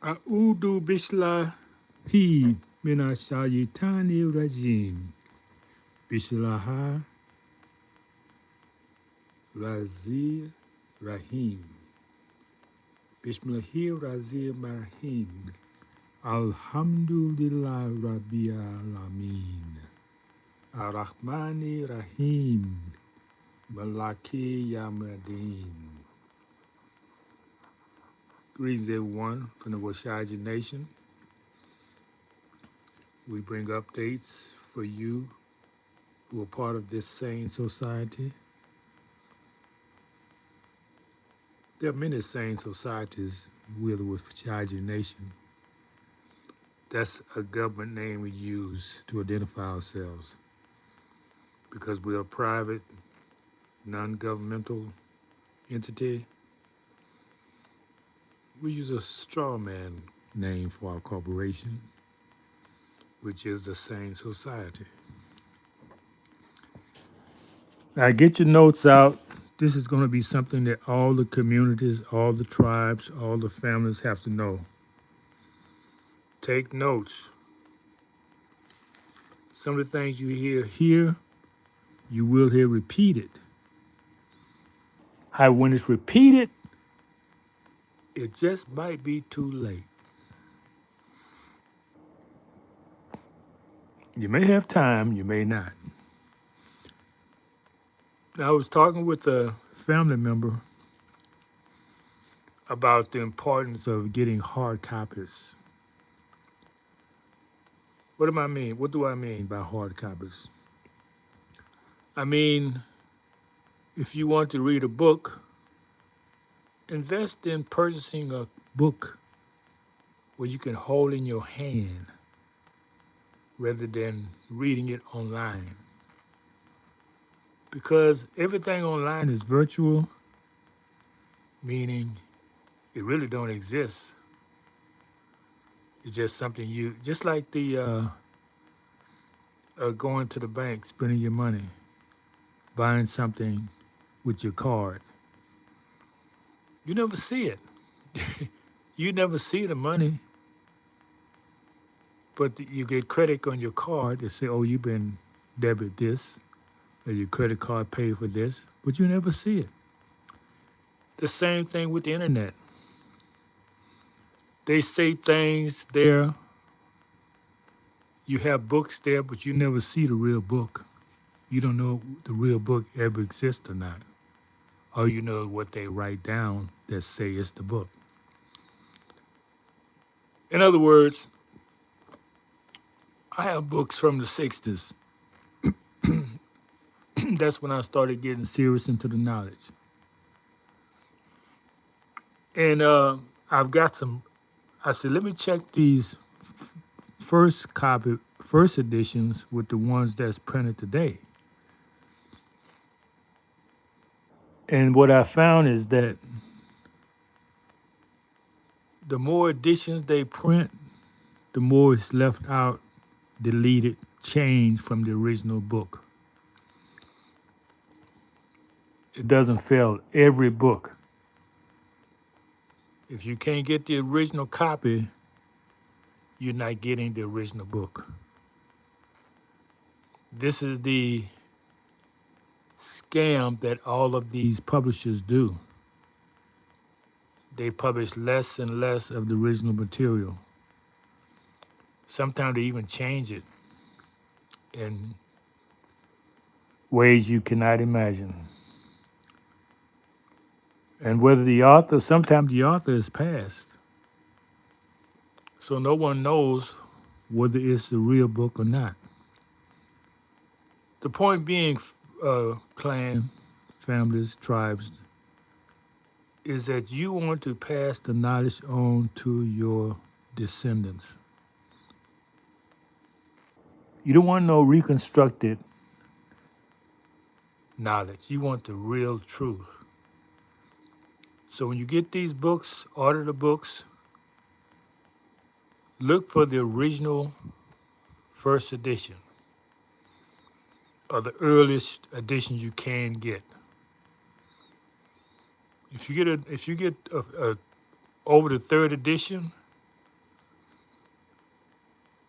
A'udhu bislahi minasyayitani rajim. Bislaha razir rahim. Bismillahirrahmanirrahim. Alhamdulillah Rabbil Alamin. Ar-Rahmani Rahim. Malaki Yawmiddin. Greetings everyone from the Washaji Nation. We bring updates for you who are part of this sane society. There are many sane societies with the Washaji Nation. That's a government name we use to identify ourselves because we are a private, non-governmental entity. We use a straw man name for our corporation, which is the Sane Society. Now get your notes out. This is going to be something that all the communities, all the tribes, all the families have to know. Take notes. Some of the things you hear here, you will hear repeated. When it's repeated, it just might be too late. You may have time, you may not. I was talking with a family member about the importance of getting hard copies. What do I mean? What do I mean by hard copies? I mean, if you want to read a book, invest in purchasing a book where you can hold in your hand rather than reading it online. Because everything online is virtual, meaning it really don't exist. It's just something just like the going to the bank, spending your money, buying something with your card. You never see it. You never see the money, but you get credit on your card. They say, oh, you've been debit this, or your credit card paid for this, but you never see it. The same thing with the internet. They say things there. You have books there, but you never see the real book. You don't know if the real book ever exists or not. All you know is what they write down that say it's the book. In other words, I have books from the 60s. That's when I started getting serious into the knowledge. And I've got some, I said, let me check these first editions with the ones that's printed today. And what I found is that the more editions they print, the more is left out, deleted, changed from the original book. It doesn't fail every book. If you can't get the original copy, you're not getting the original book. This is the scam that all of these publishers do. They publish less and less of the original material. Sometimes they even change it in ways you cannot imagine. And whether sometimes the author is passed. So no one knows whether it's the real book or not. The point being, clan, families, tribes, is that you want to pass the knowledge on to your descendants. You don't want no reconstructed knowledge. You want the real truth. So when you get these books, order the books, look for the original first edition or the earliest edition you can get. If you get over the third edition,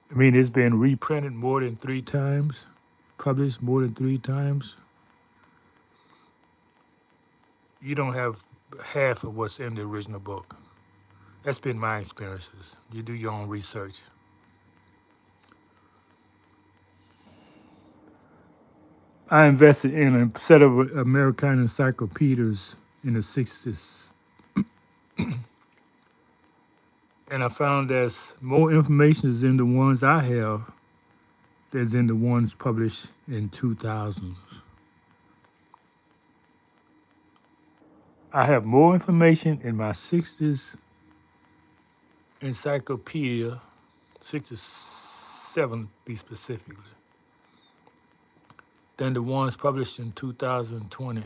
I mean it's been reprinted more than 3 times, published more than 3 times. You don't have half of what's in the original book. That's been my experiences. You do your own research. I invested in a set of American encyclopedias in the 60s. And I found there's more information is in the ones I have than in the ones published in 2000. I have more information in my 60s encyclopedia, 67 to be specifically, than the ones published in 2020.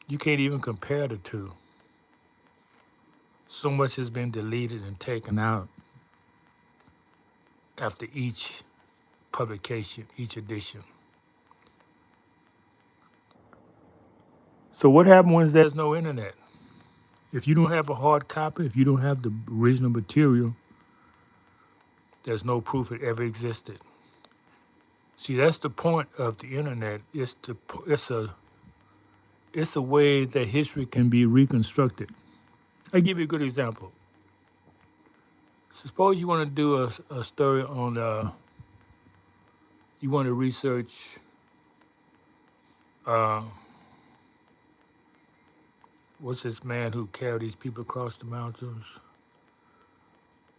You can't even compare the two. So much has been deleted and taken out after each publication, each edition. So what happens when there's no internet? If you don't have a hard copy, if you don't have the original material, there's no proof it ever existed. See, that's the point of the internet. It's a way that history can be reconstructed. I'll give you a good example. Suppose you want to do a story on, you want to research what's this man who carried these people across the mountains?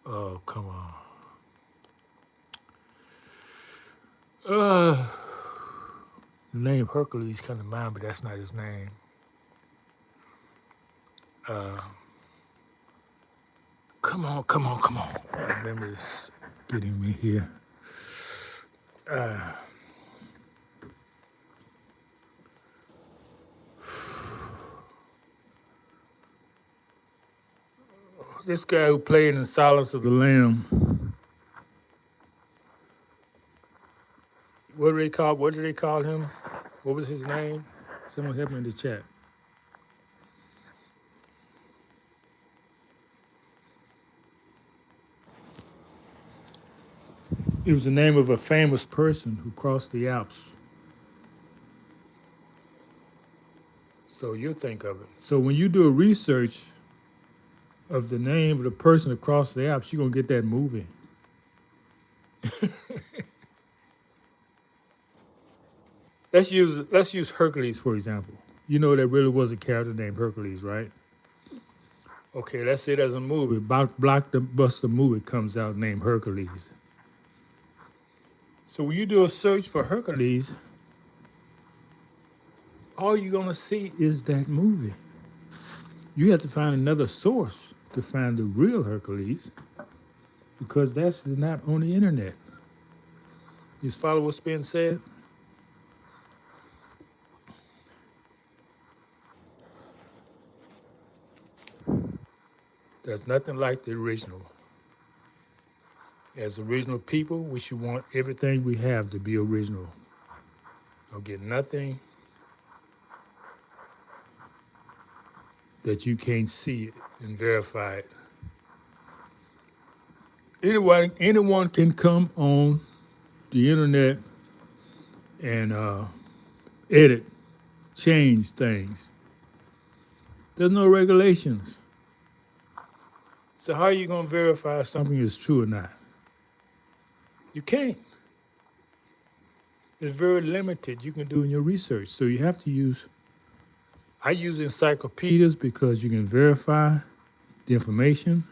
Oh, come on. The name Hercules comes to mind, but that's not his name. Come on. My memory's getting me here. This guy who played in Silence of the Lamb. What did they call him? What was his name? Someone help me in the chat. It was the name of a famous person who crossed the Alps. So you think of it. So when you do a research of the name of the person who crossed the Alps, you're gonna get that movie. Let's use Hercules for example. You know there really was a character named Hercules, right? Okay, let's say there's a movie, blockbuster movie comes out named Hercules. So when you do a search for Hercules, all you're gonna see is that movie. You have to find another source to find the real Hercules because that's not on the internet. You follow what's being said? There's nothing like the original. As original people, we should want everything we have to be original. Don't get nothing that you can't see it and verify it. Anyone can come on the internet and edit, change things. There's no regulations. So how are you going to verify if something is true or not? You can't. It's very limited you can do in your research. So you have to use, I use encyclopedias because you can verify the information.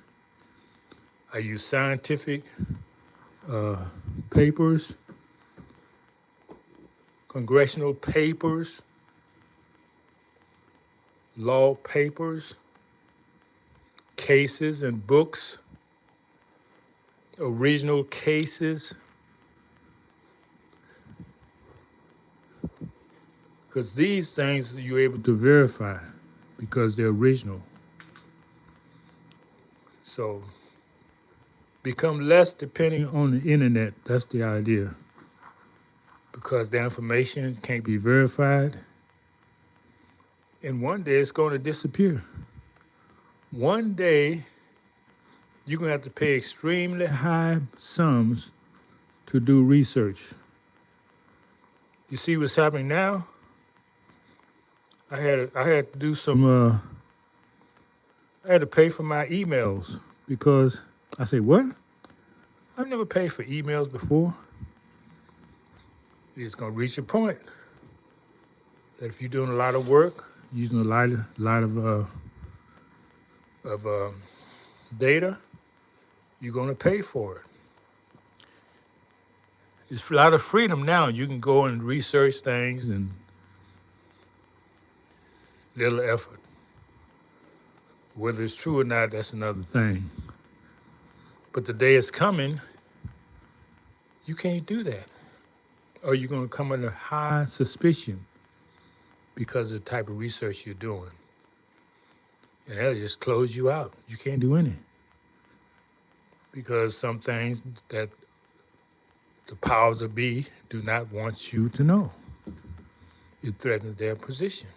I use scientific uh, papers, congressional papers, law papers, cases and books, original cases, because these things you're able to verify because they're original. So become less dependent on the internet. That's the idea. Because the information can't be verified. And one day it's going to disappear. One day you're going to have to pay extremely high sums to do research. You see what's happening now? I had to do some I had to pay for my emails because I say, what? I've never paid for emails before. It's gonna reach a point that if you're doing a lot of work, using a lot of data, you're gonna pay for it. There's a lot of freedom now. You can go and research things and little effort. Whether it's true or not, that's another thing. But the day is coming, you can't do that. Or you're going to come under high suspicion because of the type of research you're doing. And that'll just close you out. You can't do any. Because some things that the powers that be do not want you to know. It threatens their position.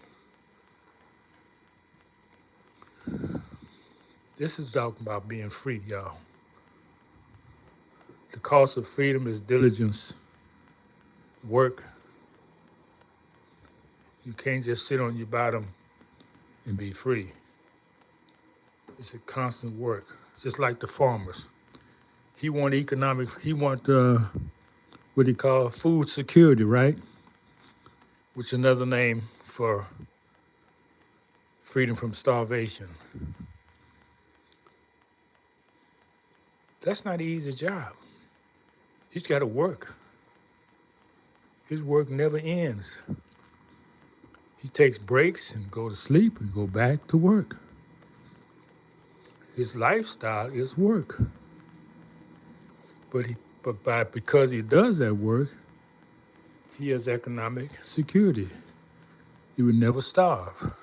This is talking about being free, y'all. The cost of freedom is diligence, work. You can't just sit on your bottom and be free. It's a constant work, just like the farmers. He want what he call food security, right? Which is another name for freedom from starvation. That's not an easy job. He's got to work. His work never ends. He takes breaks and go to sleep and go back to work. His lifestyle is work. But because he does that work, he has economic security. He would never starve.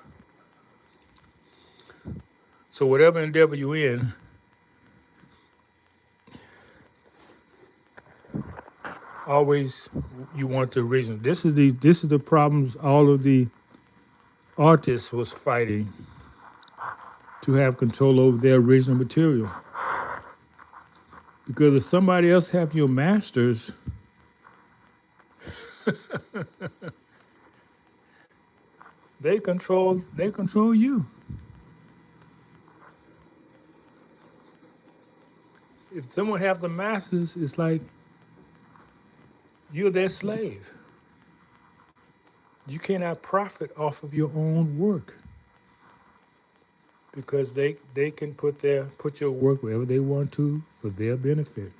So whatever endeavor you're in, always you want the original. This is the problems all of the artists was fighting to have control over their original material. Because if somebody else have your masters, they control you. If someone have the masters, it's like you're their slave. You cannot profit off of your own work because they can put your work wherever they want to for their benefit.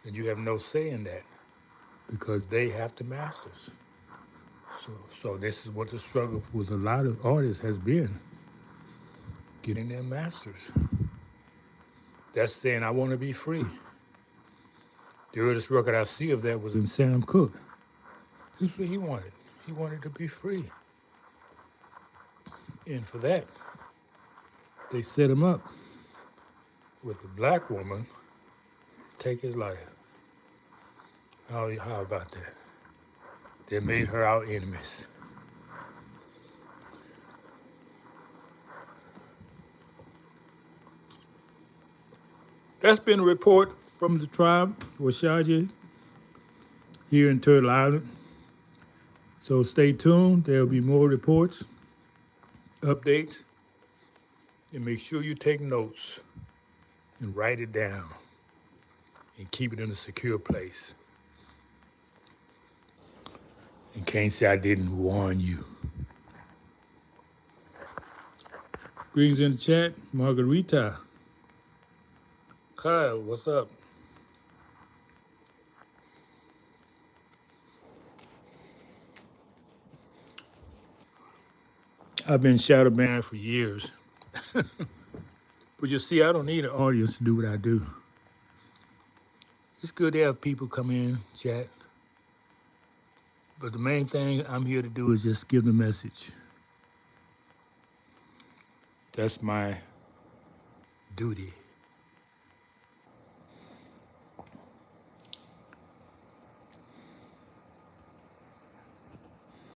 And you have no say in that because they have the masters. So this is what the struggle with a lot of artists has been, getting their masters. That's saying, I want to be free. The earliest record I see of that was in Sam Cooke. This is what he wanted. He wanted to be free. And for that, they set him up with a black woman to take his life. How about that? They made her our enemies. That's been a report from the tribe, Washaji, here in Turtle Island. So stay tuned. There'll be more reports, updates, and make sure you take notes. and write it down and keep it in a secure place. And can't say I didn't warn you. Greetings in the chat, Margarita. Kyle, what's up? I've been shadow banned for years. But you see, I don't need an audience to do what I do. It's good to have people come in, chat. But the main thing I'm here to do is just give the message. That's my duty.